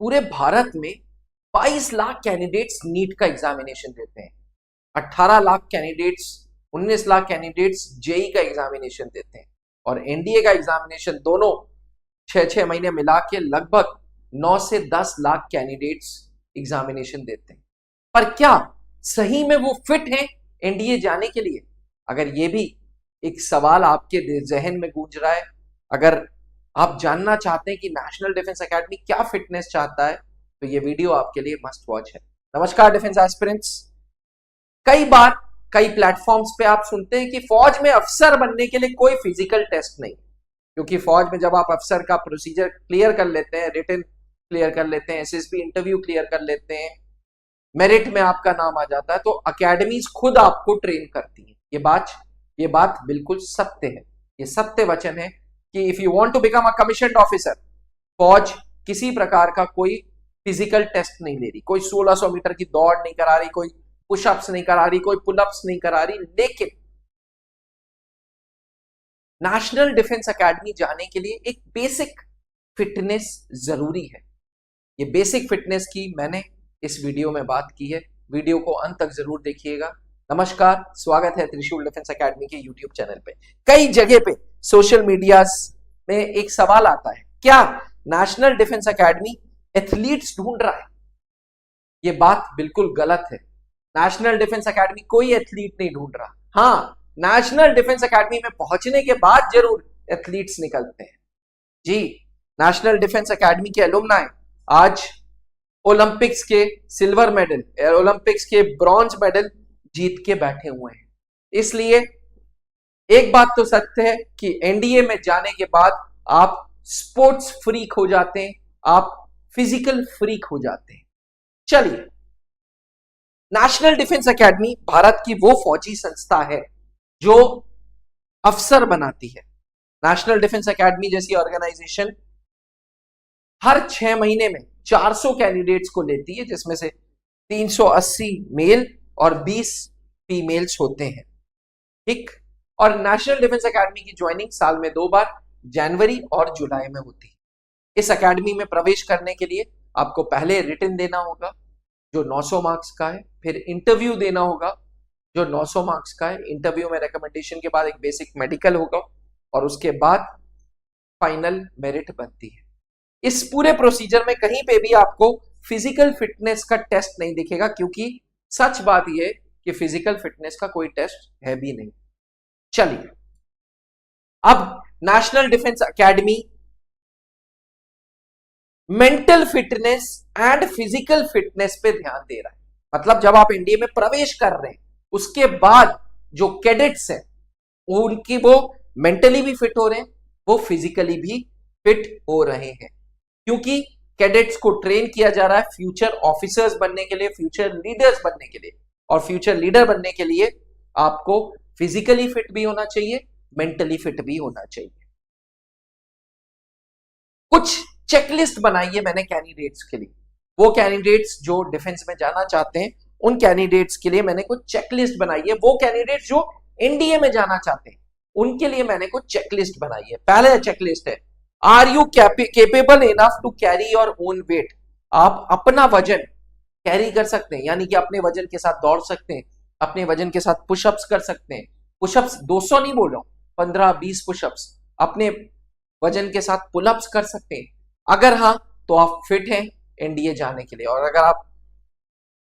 पूरे भारत में 22 lakh candidates NEET का एग्जामिनेशन देते हैं। 18 lakh candidates 19 lakh candidates JEE का एग्जामिनेशन देते हैं और एनडीए का एग्जामिनेशन दोनों 6-6 महीने मिला के लगभग 9 से 10 लाख कैंडिडेट्स एग्जामिनेशन देते हैं। पर क्या सही में वो फिट हैं एनडीए जाने के लिए? अगर ये भी एक सवाल आपके जहन में गूंज रहा है, अगर आप जानना चाहते हैं कि नेशनल डिफेंस एकेडमी क्या फिटनेस चाहता है, तो ये वीडियो आपके लिए मस्ट वॉच है। नमस्कार डिफेंस एस्पिरेंट्स। कई बार कई प्लेटफॉर्म्स पे आप सुनते हैं कि फौज में अफसर बनने के लिए कोई फिजिकल टेस्ट नहीं, क्योंकि फौज में जब आप अफसर का प्रोसीजर क्लियर कर लेते हैं, रिटन क्लियर कर लेते हैं, एसएसबी इंटरव्यू क्लियर कर लेते हैं, मेरिट में आपका नाम आ जाता है, तो अकेडमीज खुद आपको ट्रेन करती है। ये बात बिल्कुल सत्य है, ये सत्य वचन है कि if you want to become a commissioned officer, फौज किसी प्रकार का कोई फिजिकल टेस्ट नहीं ले रही, कोई 1600 मीटर की दौड़ नहीं करा रही, कोई पुशअप्स नहीं करा रही, कोई पुलअप्स नहीं करा रही। लेकिन नेशनल डिफेंस एकेडमी जाने के लिए एक बेसिक फिटनेस जरूरी है। ये बेसिक फिटनेस की मैंने इस वीडियो में बात की है, वीडियो को अंत तक जरूर देखिएगा। नमस्कार, स्वागत है त्रिशूल डिफेंस एकेडमी के यूट्यूब चैनल पे। कई जगह पे सोशल मीडिया में एक सवाल आता है, क्या नेशनल डिफेंस एकेडमी एथलीट्स ढूंढ रहा है? ये बात बिल्कुल गलत है। नेशनल डिफेंस एकेडमी कोई एथलीट नहीं ढूंढ रहा। हाँ, नेशनल डिफेंस एकेडमी में पहुंचने के बाद जरूर एथलीट्स निकलते हैं। जी, नेशनल डिफेंस एकेडमी के एलुमनाई आज ओलंपिक्स के सिल्वर मेडल, ओलंपिक्स के ब्रॉन्ज मेडल जीत के बैठे हुए हैं। इसलिए एक बात तो सत्य है कि एनडीए में जाने के बाद आप स्पोर्ट्स फ्रीक हो जाते हैं, आप फिजिकल फ्रीक हो जाते हैं। चलिए, नेशनल डिफेंस एकेडमी भारत की वो फौजी संस्था है जो अफसर बनाती है। नेशनल डिफेंस एकेडमी जैसी ऑर्गेनाइजेशन हर 6 महीने में 400 कैंडिडेट्स को लेती है, जिसमें से 380 मेल और 20 फीमेल्स होते हैं। ठीक, और नेशनल डिफेंस एकेडमी की ज्वाइनिंग साल में 2 बार, जनवरी और जुलाई में होती है। इस एकेडमी में प्रवेश करने के लिए आपको पहले रिटन देना होगा जो 900 मार्क्स का है, फिर इंटरव्यू देना होगा जो 900 मार्क्स का है। इंटरव्यू में रिकमेंडेशन के बाद एक बेसिक मेडिकल होगा और उसके बाद फाइनल मेरिट बनती है। इस पूरे प्रोसीजर में कहीं पे भी आपको फिजिकल फिटनेस का टेस्ट नहीं दिखेगा, क्योंकि सच बात यह कि फिजिकल फिटनेस का कोई टेस्ट है भी नहीं। चलिए, अब national Defence academy mental fitness and physical fitness पे ध्यान दे रहा है। मतलब जब आप एनडीए में प्रवेश कर रहे हैं, उसके बाद जो कैडेट्स हैं उनकी वो मेंटली भी फिट हो रहे हैं, वो फिजिकली भी फिट हो रहे हैं, क्योंकि कैडेट्स को ट्रेन किया जा रहा है फ्यूचर ऑफिसर्स बनने के लिए, फ्यूचर लीडर्स बनने के लिए। और फ्यूचर लीडर बनने के लिए आपको फिजिकली फिट भी होना चाहिए, मेंटली फिट भी होना चाहिए। कुछ चेकलिस्ट बनाई है मैंने कैंडिडेट्स के लिए। वो कैंडिडेट्स जो डिफेंस में जाना चाहते हैं, उन कैंडिडेट्स के लिए मैंने कुछ चेकलिस्ट बनाई है। वो कैंडिडेट्स जो एनडीए में जाना चाहते हैं, उनके लिए मैंने कुछ चेकलिस्ट बनाई है। पहले चेकलिस्ट है, are you capable enough to carry your own weight? आप अपना वजन कैरी कर सकते हैं, यानी कि अपने वजन के साथ दौड़ सकते हैं, अपने वजन के साथ पुशअप्स कर सकते हैं। पुशअप्स 200 नहीं बोल रहा हूं, 15-20 पुशअप्स अपने वजन के साथ पुलअप्स कर सकते हैं। अगर हाँ, तो आप फिट हैं एनडीए जाने के लिए। और अगर आप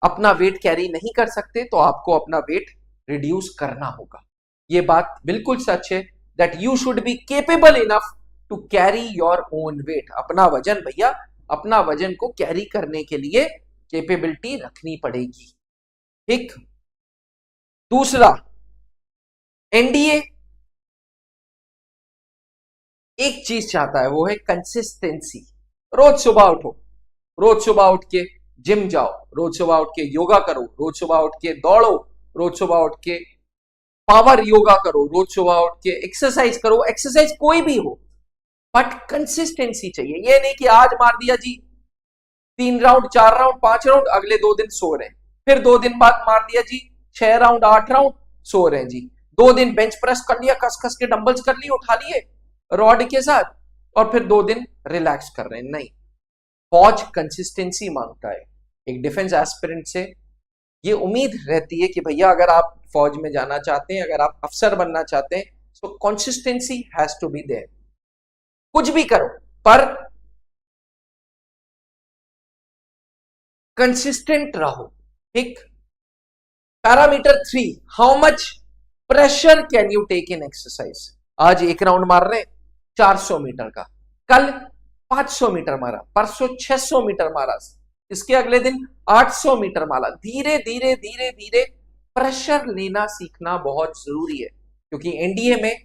अपना वेट कैरी नहीं कर सकते, तो आपको अपना वेट रिड्यूस करना होगा। ये बात बिल्कुल सच है that you should be capable enough to carry your own weight. अपना वजन, भैया अपना वजन को कैरी करने के लिए कैपेबिलिटी रखनी पड़ेगी। ठीक, दूसरा, एनडीए एक चीज चाहता है, वो है कंसिस्टेंसी। रोज सुबह उठो, रोज सुबह उठ के जिम जाओ, रोज सुबह उठ के योगा करो, रोज सुबह उठ के दौड़ो, रोज सुबह उठ के पावर योगा करो, रोज सुबह उठ के एक्सरसाइज करो। एक्सरसाइज कोई भी हो, बट कंसिस्टेंसी चाहिए। ये नहीं कि आज मार दिया जी 3 राउंड, 4 राउंड, 5 राउंड, अगले 2 दिन सो रहे हैं, फिर 2 दिन बाद मार दिया जी 6 राउंड, 8 राउंड, सो रहे हैं जी। 2 दिन बेंच प्रेस कर लिया, कस कस के डंबल्स कर लिए, उठा लिए रॉड के साथ, और फिर 2 दिन रिलैक्स कर रहे हैं। नहीं, फौज कंसिस्टेंसी मांगता है। एक डिफेंस एस्पिरेंट से ये उम्मीद रहती है कि भैया अगर आप फौज में जाना चाहते हैं, अगर आप अफसर बनना चाहते हैं, तो consistency has to be there. कुछ भी करो पर कंसिस्टेंट रहो। ठीक। Parameter 3, how much pressure can you take in exercise. आज एक राउंड मार रहे 400 मीटर का, कल 500 मीटर मारा, परसों 600 मीटर मारा, इसके अगले दिन 800 मीटर मारा। धीरे धीरे धीरे धीरे प्रेशर लेना सीखना बहुत जरूरी है, क्योंकि एनडीए में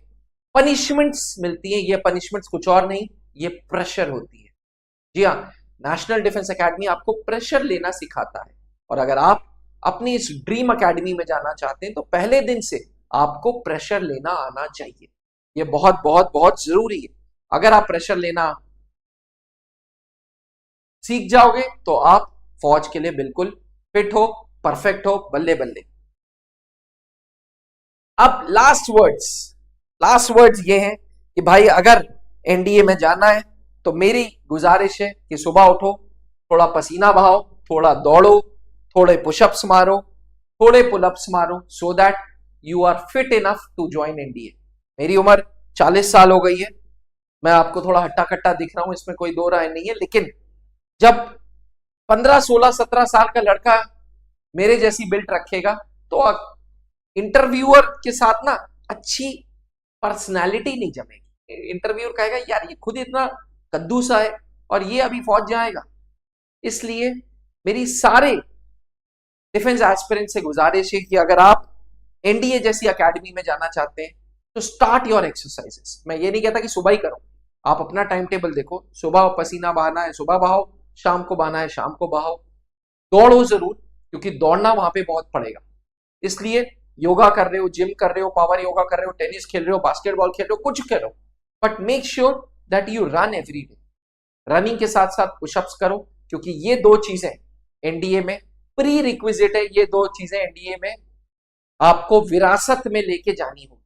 पनिशमेंट्स मिलती है। ये पनिशमेंट्स कुछ और नहीं, ये प्रेशर होती है। जी हाँ, नेशनल डिफेंस एकेडमी आपको प्रेशर लेना सिखाता है। और अगर आप अपनी इस ड्रीम एकेडमी में जाना चाहते हैं तो पहले दिन से आपको प्रेशर लेना आना चाहिए। ये बहुत बहुत बहुत जरूरी है। अगर आप प्रेशर लेना सीख जाओगे तो आप फौज के लिए बिल्कुल फिट हो, परफेक्ट हो, बल्ले बल्ले। अब लास्ट वर्ड्स ये हैं कि भाई अगर एनडीए में जाना है तो मेरी गुजारिश है कि सुबह उठो, थोड़ा पसीना बहाओ, थोड़ा दौड़ो, थोड़े पुशअप्स मारो, थोड़े पुलअप्स मारो, so that you are fit enough to join NDA. मेरी उम्र 40 साल हो गई है, मैं आपको थोड़ा हट्टा कट्टा दिख रहा हूं, इसमें कोई दो राय नहीं है, लेकिन जब 15, 16, 17 साल का लड़का मेरे जैसी बिल्ट रखेगा तो इंटरव्यूअर के साथ ना अच्छी पर्सनैलिटी नहीं जमेगी। इंटरव्यूअर कहेगा यार ये खुद इतना कद्दू सा है और ये अभी फौज जाएगा। इसलिए मेरी सारे डिफेंस एस्पिरेंट से गुजारिश है कि अगर आप एनडीए जैसी एकेडमी में जाना चाहते हैं तो स्टार्ट योर एक्सरसाइजेस। मैं ये नहीं कहता कि सुबह ही करो, आप अपना टाइम टेबल देखो। सुबह पसीना बहाना है सुबह बहाओ, शाम को बहाना है शाम को बहाओ। दौड़ो जरूर, क्योंकि दौड़ना वहां पे बहुत पड़ेगा। इसलिए योगा कर रहे हो, जिम कर रहे हो, पावर योगा कर रहे हो, टेनिस खेल रहे हो, बास्केटबॉल खेल रहे हो, कुछ करो, but make sure that you run every day. Running के साथ साथ पुशअप्स करो, क्योंकि ये दो चीजें एनडीए में प्री रिक्विजिट है। ये दो चीजें एनडीए में आपको विरासत में लेके जानी होगी।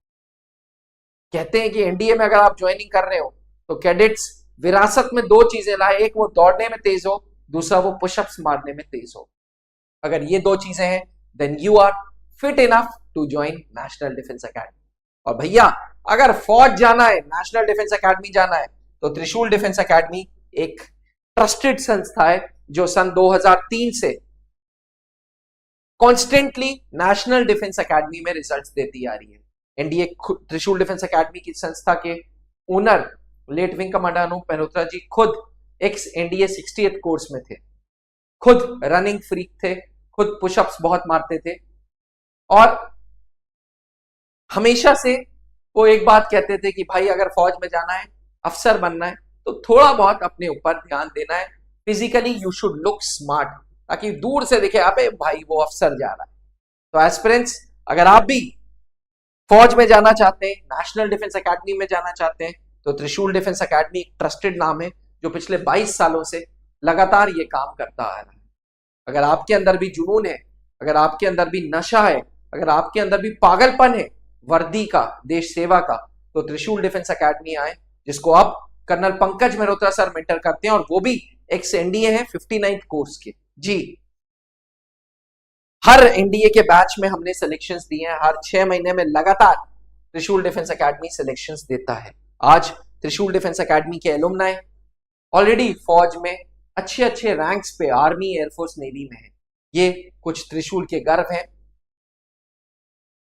कहते हैं कि एनडीए में अगर आप ज्वाइनिंग कर रहे हो तो कैडेट्स विरासत में दो चीजें लाए, एक वो दौड़ने में तेज हो, दूसरा वो पुशअप्स मारने में तेज हो। अगर ये दो चीजें हैं then you are fit enough to join National Defence Academy. और भैया अगर फौज जाना है, नेशनल डिफेंस एकेडमी जाना है, तो त्रिशूल डिफेंस एकेडमी एक ट्रस्टेड संस्था है जो सन 2003 से कॉन्स्टेंटली नेशनल डिफेंस एकेडमी में रिजल्ट्स देती आ रही है। एनडीए त्रिशूल डिफेंस एकेडमी की संस्था के owner late wing commander Anup Malhotra ji खुद एक्स एनडीए 60th कोर्स में थे, खुद रनिंग फ्रीक थे, खुद पुशअप्स बहुत मारते थे। और हमेशा से वो एक बात कहते थे कि भाई अगर फौज में जाना है, अफसर बनना है, तो थोड़ा बहुत अपने ऊपर ध्यान देना है। Physically you should look smart, ताकि दूर से दिखे अबे भाई वो अफसर जा रहा है। तो एस्पिरेंट्स, अगर आप भी फौज में जाना चाहते हैं, नेशनल डिफेंस एकेडमी में जाना चाहते हैं, तो त्रिशूल डिफेंस एकेडमी एक ट्रस्टेड नाम है जो पिछले 22 सालों से लगातार ये काम करता आ रहा है। अगर आपके अंदर भी जुनून है, अगर आपके अंदर भी नशा है, अगर आपके अंदर भी पागलपन है वर्दी का, देश सेवा का, तो त्रिशूल डिफेंस एकेडमी आए, जिसको आप colonel Pankaj Malhotra sir mentor करते हैं, और वो भी एक्स एनडीए है 59th कोर्स के। जी, हर एनडीए के बैच में हमने सिलेक्शंस दिए हैं, हर 6 महीने में लगातार त्रिशूल डिफेंस एकेडमी सिलेक्शंस देता है। आज त्रिशूल डिफेंस एकेडमी के एलुमनाई ऑलरेडी फौज में अच्छे अच्छे रैंक्स पे आर्मी, एयरफोर्स, नेवी में है। ये कुछ त्रिशूल के गर्व हैं।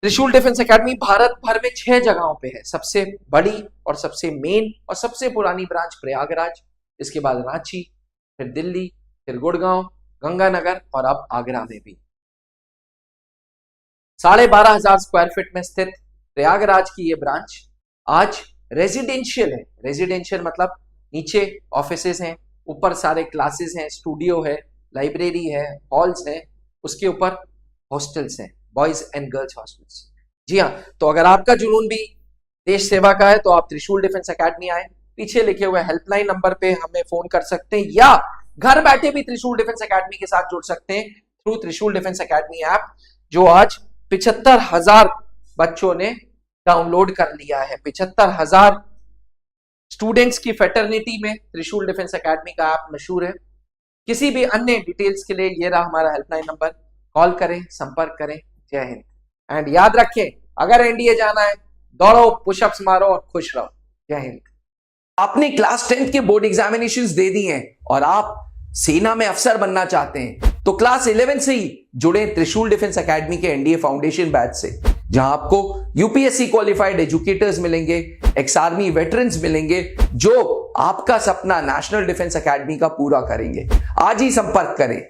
त्रिशूल डिफेंस एकेडमी भारत भर में 6 जगहों पे है। सबसे बड़ी और सबसे मेन और सबसे पुरानी ब्रांच प्रयागराज, इसके बाद रांची, फिर दिल्ली, फिर गुड़गांव, गंगानगर और अब आगरा में भी। 12,500 स्क्वायर फीट में स्थित प्रयागराज की ये ब्रांच आज रेजिडेंशियल है। रेजिडेंशियल मतलब नीचे ऑफिसेज हैं, ऊपर सारे क्लासेस हैं, स्टूडियो है, लाइब्रेरी है, हॉल्स हैं, उसके ऊपर हॉस्टल्स हैं, बॉयज एंड गर्ल्स हॉस्टल्स। जी हाँ, तो अगर आपका जुनून भी देश सेवा का है तो आप त्रिशूल डिफेंस एकेडमी आए। पीछे लिखे हुए हेल्पलाइन नंबर पे हमें फोन कर सकते हैं, या घर बैठे भी त्रिशूल डिफेंस एकेडमी के साथ जुड़ सकते हैं थ्रू त्रिशूल डिफेंस एकेडमी ऐप, जो आज 75,000 बच्चों ने डाउनलोड कर लिया है। 75,000 स्टूडेंट्स की फेटर्निटी में त्रिशूल डिफेंस एकेडमी का ऐप मशहूर है। किसी भी अन्य डिटेल्स के लिए ये रहा हमारा हेल्पलाइन नंबर, कॉल करें, संपर्क करें। जय हिंद। एंड याद रखें, अगर एनडीए जाना है, दौड़ो, पुशअप्स मारो और खुश रहो। जय हिंद। आपने क्लास 10th के बोर्ड एग्जामिनेशंस दे दी हैं और आप सेना में अफसर बनना चाहते हैं, तो क्लास 11 से ही जुड़े त्रिशूल डिफेंस एकेडमी के एनडीए फाउंडेशन बैच से, जहां आपको यूपीएससी क्वालिफाइड एजुकेटर्स मिलेंगे, एक्स आर्मी वेटरन्स मिलेंगे, जो आपका सपना नेशनल डिफेंस एकेडमी का पूरा करेंगे। आज ही संपर्क करें।